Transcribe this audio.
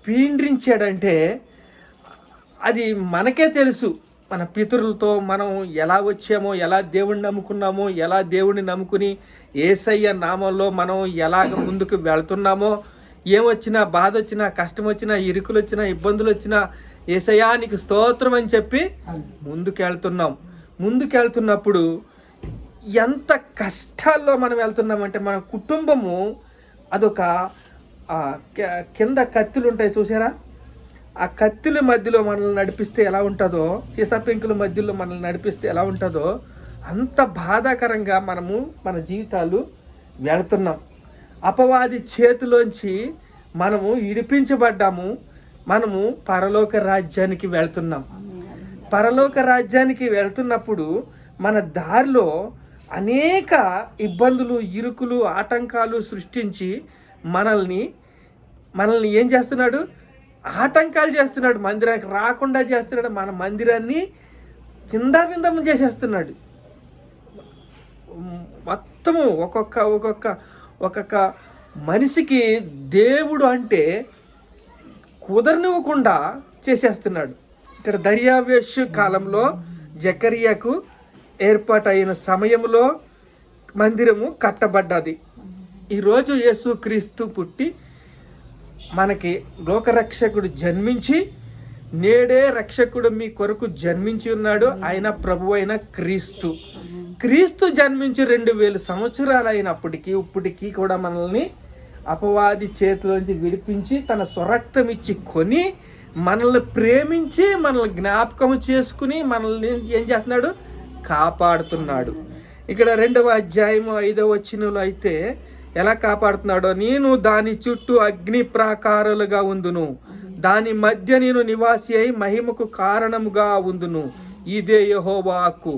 పీండ్రించాడంటే అది మనకే తెలుసు. మన పితరులతో మనం ఎలా వచ్చామో, ఎలా దేవుణ్ణి నమ్ముకున్నామో, ఎలా దేవుణ్ణి నమ్ముకుని యేసయ్య నామంలో మనం ఎలాగ ముందుకు వెళ్తున్నామో, ఏమొచ్చినా, బాధ వచ్చినా, కష్టం వచ్చినా, ఇరుకులు వచ్చినా, ఇబ్బందులు వచ్చినా యేసయ్యా నీకు స్తోత్రం అని చెప్పి ముందుకెళ్తున్నప్పుడు ఎంత కష్టాల్లో మనం వెళ్తున్నామంటే, మన కుటుంబము అదొక కింద కత్తులు ఉంటాయి చూసారా, ఆ కత్తుల మధ్యలో మనల్ని నడిపిస్తే ఎలా ఉంటుందో, సీసా పెంకుల మధ్యలో మనల్ని నడిపిస్తే ఎలా ఉంటుందో అంత బాధాకరంగా మనము మన జీవితాలు వెళుతున్నాం. అపవాది చేతిలోంచి మనము ఇడిపించబడ్డాము. మనము పరలోక రాజ్యానికి వెళ్తున్నాం. పరలోక రాజ్యానికి వెళ్తున్నప్పుడు మన దారిలో అనేక ఇబ్బందులు, ఇరుకులు, ఆటంకాలు సృష్టించి మనల్ని ఏం చేస్తున్నాడు? ఆటంకాలు చేస్తున్నాడు. మందిరానికి రాకుండా చేస్తున్నాడు. మన మందిరాన్ని చిందాబిందం చేసేస్తున్నాడు. మొత్తము ఒక్కొక్క మనిషికి దేవుడు అంటే కుదరనివ్వకుండా చేసేస్తున్నాడు. ఇక్కడ దర్యావేషు కాలంలో జకర్యాకు ఏర్పాటైన సమయంలో మందిరము కట్టబడ్డది. ఈరోజు యేసుక్రీస్తు పుట్టి మనకి లోకరక్షకుడు జన్మించి, నేడే రక్షకుడు మీ కొరకు జన్మించి ఉన్నాడు. ఆయన ప్రభు అయిన క్రీస్తు జన్మించి 2000 సంవత్సరాలు అయినప్పటికీ ఇప్పటికీ కూడా మనల్ని అపవాది చేతిలోంచి విడిపించి తన స్వరక్తం ఇచ్చి కొని మనల్ని ప్రేమించి మనల్ని జ్ఞాపకం చేసుకుని మనల్ని ఏం చేస్తున్నాడు? కాపాడుతున్నాడు. ఇక్కడ 2వ అధ్యాయము 5వ వచనంలో అయితే ఎలా కాపాడుతున్నాడో, నేను దాని చుట్టూ అగ్ని ప్రాకారాలుగా ఉందును, దాని మధ్య నేను నివాసి అయి మహిమకు కారణముగా ఉందును, ఇదే యెహోవా వాక్కు.